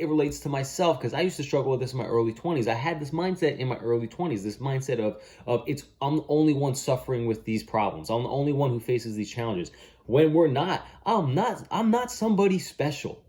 it relates to myself because I used to struggle with this in my early 20s. I had this mindset in my early 20s, this mindset of I'm the only one suffering with these problems. I'm the only one who faces these challenges. When we're not, I'm not somebody special.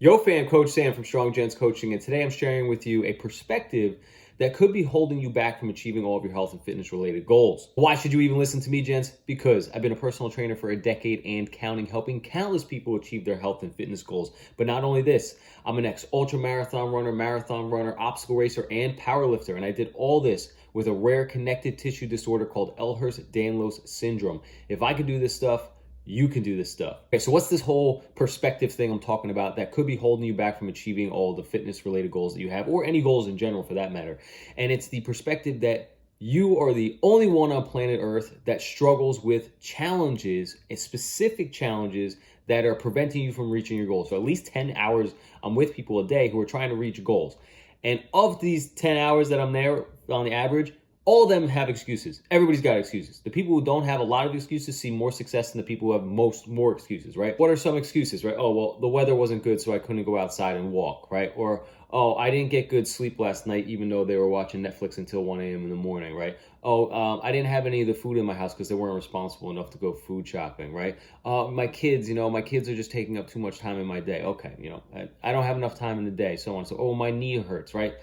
Yo fam, Coach Sam from Strong Gents Coaching, and today I'm sharing with you a perspective that could be holding you back from achieving all of your health and fitness related goals. Why should you even listen to me, gents? Because I've been a personal trainer for a decade and counting, helping countless people achieve their health and fitness goals. But not only this, I'm an ex-ultra marathon runner, obstacle racer, and powerlifter, and I did all this with a rare connective tissue disorder called Ehlers-Danlos syndrome. If I could do this stuff, you can do this stuff. Okay, so what's this whole perspective thing I'm talking about that could be holding you back from achieving all the fitness related goals that you have, or any goals in general for that matter? And it's the perspective that you are the only one on planet Earth that struggles with challenges, and specific challenges that are preventing you from reaching your goals. So at least 10 hours I'm with people a day who are trying to reach goals. And of these 10 hours that I'm there on the average, all of them have excuses. Everybody's got excuses. The people who don't have a lot of excuses see more success than the people who have more excuses, right? What are some excuses, right? Oh, well, the weather wasn't good, so I couldn't go outside and walk, right? Or, oh, I didn't get good sleep last night, even though they were watching Netflix until 1 a.m. in the morning, right? Oh, I didn't have any of the food in my house because they weren't responsible enough to go food shopping, right? My kids are just taking up too much time in my day. Okay, I don't have enough time in the day, so on. So, oh, my knee hurts, right?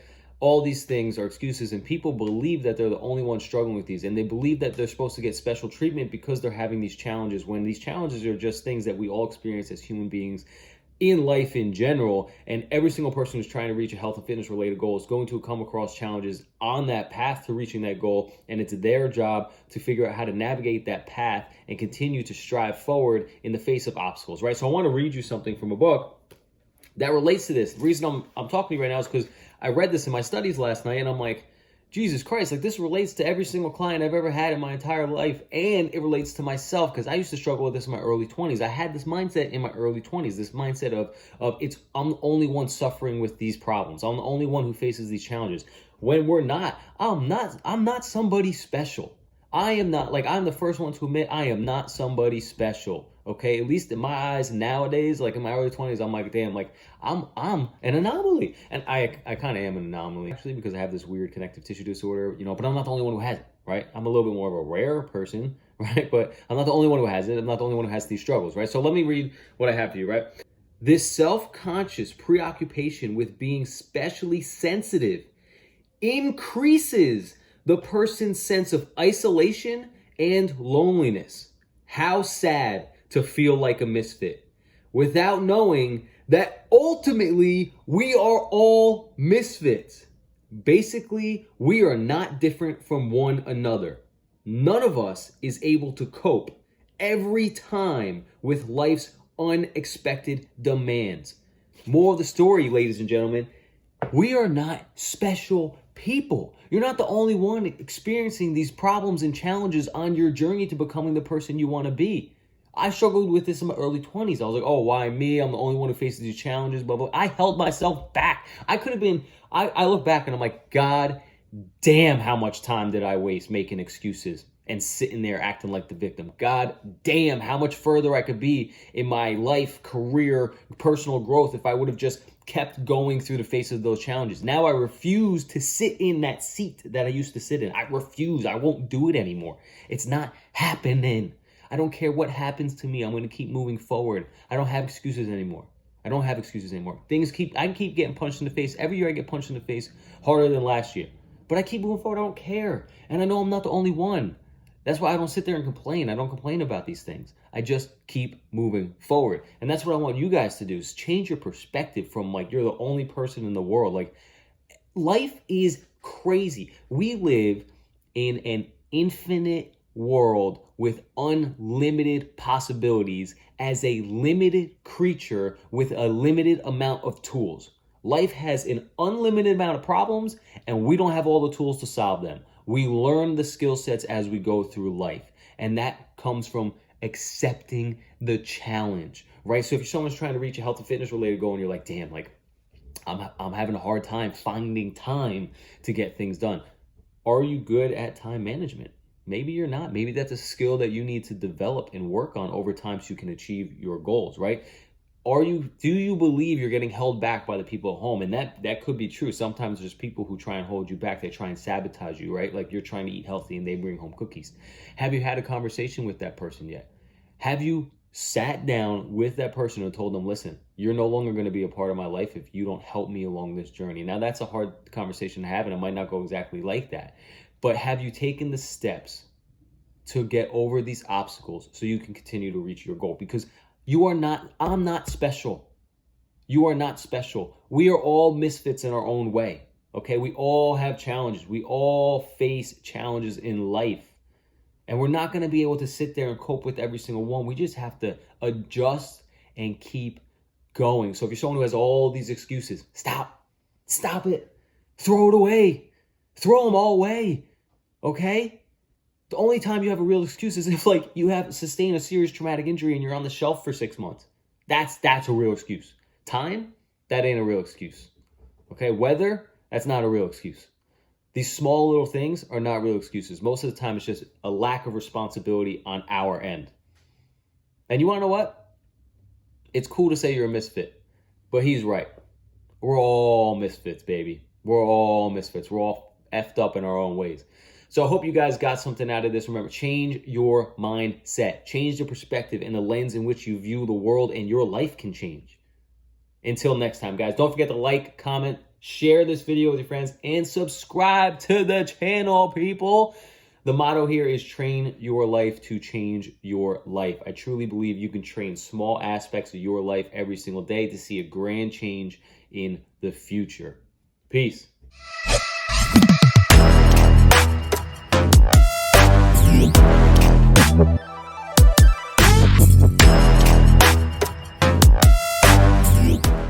All these things are excuses, and people believe that they're the only ones struggling with these, and they believe that they're supposed to get special treatment because they're having these challenges, when these challenges are just things that we all experience as human beings in life in general. And every single person who's trying to reach a health and fitness related goal is going to come across challenges on that path to reaching that goal, and it's their job to figure out how to navigate that path and continue to strive forward in the face of obstacles, right? So I want to read you something from a book that relates to this. The reason I'm talking to you right now is because I read this in my studies last night, and I'm like, Jesus Christ, like this relates to every single client I've ever had in my entire life, and it relates to myself because I used to struggle with this in my early 20s. I had this mindset in my early 20s, this mindset of I'm the only one suffering with these problems. I'm the only one who faces these challenges. When we're not, I'm not somebody special. I am not, like, I'm the first one to admit I am not somebody special. Okay, at least in my eyes nowadays, like in my early 20s, I'm like, damn, like I'm an anomaly. And I kind of am an anomaly, actually, because I have this weird connective tissue disorder, but I'm not the only one who has it, right? I'm a little bit more of a rare person, right? But I'm not the only one who has it. I'm not the only one who has these struggles, right? So let me read what I have for you, right? This self-conscious preoccupation with being specially sensitive increases the person's sense of isolation and loneliness. How sad to feel like a misfit, without knowing that ultimately we are all misfits. Basically, we are not different from one another. None of us is able to cope every time with life's unexpected demands. Moral of the story, ladies and gentlemen, we are not special people. You're not the only one experiencing these problems and challenges on your journey to becoming the person you want to be. I struggled with this in my early 20s. I was like, oh, why me? I'm the only one who faces these challenges, blah, blah. I held myself back. I look back and I'm like, God damn, how much time did I waste making excuses and sitting there acting like the victim? God damn, how much further I could be in my life, career, personal growth if I would have just kept going through the face of those challenges. Now I refuse to sit in that seat that I used to sit in. I refuse. I won't do it anymore. It's not happening. I don't care what happens to me. I'm going to keep moving forward. I don't have excuses anymore. I can keep getting punched in the face. Every year I get punched in the face harder than last year. But I keep moving forward. I don't care. And I know I'm not the only one. That's why I don't sit there and complain. I don't complain about these things. I just keep moving forward. And that's what I want you guys to do, is change your perspective from like you're the only person in the world. Like, life is crazy. We live in an infinite world with unlimited possibilities as a limited creature with a limited amount of tools. Life has an unlimited amount of problems, and we don't have all the tools to solve them. We learn the skill sets as we go through life, and that comes from accepting the challenge, right? So if someone's trying to reach a health and fitness related goal and you're like, damn, like I'm having a hard time finding time to get things done. Are you good at time management? Maybe you're not. Maybe that's a skill that you need to develop and work on over time so you can achieve your goals, right? Do you believe you're getting held back by the people at home? And that could be true. Sometimes there's people who try and hold you back. They try and sabotage you, right? Like you're trying to eat healthy and they bring home cookies. Have you had a conversation with that person yet? Have you sat down with that person and told them, listen, you're no longer going to be a part of my life if you don't help me along this journey? Now, that's a hard conversation to have, and it might not go exactly like that. But have you taken the steps to get over these obstacles so you can continue to reach your goal? Because I'm not special. You are not special. We are all misfits in our own way. Okay, we all have challenges. We all face challenges in life. And we're not going to be able to sit there and cope with every single one. We just have to adjust and keep going. So if you're someone who has all these excuses, stop it, throw it away, throw them all away. Okay? The only time you have a real excuse is if like you have sustained a serious traumatic injury and you're on the shelf for 6 months. That's a real excuse. Time, that ain't a real excuse. Okay? Weather, that's not a real excuse. These small little things are not real excuses. Most of the time, it's just a lack of responsibility on our end. And you want to know what? It's cool to say you're a misfit, but he's right. We're all misfits, baby. We're all misfits. We're all effed up in our own ways. So I hope you guys got something out of this. Remember, change your mindset. Change the perspective and the lens in which you view the world, and your life can change. Until next time, guys, don't forget to like, comment, share this video with your friends, and subscribe to the channel, people. The motto here is train your life to change your life. I truly believe you can train small aspects of your life every single day to see a grand change in the future. Peace.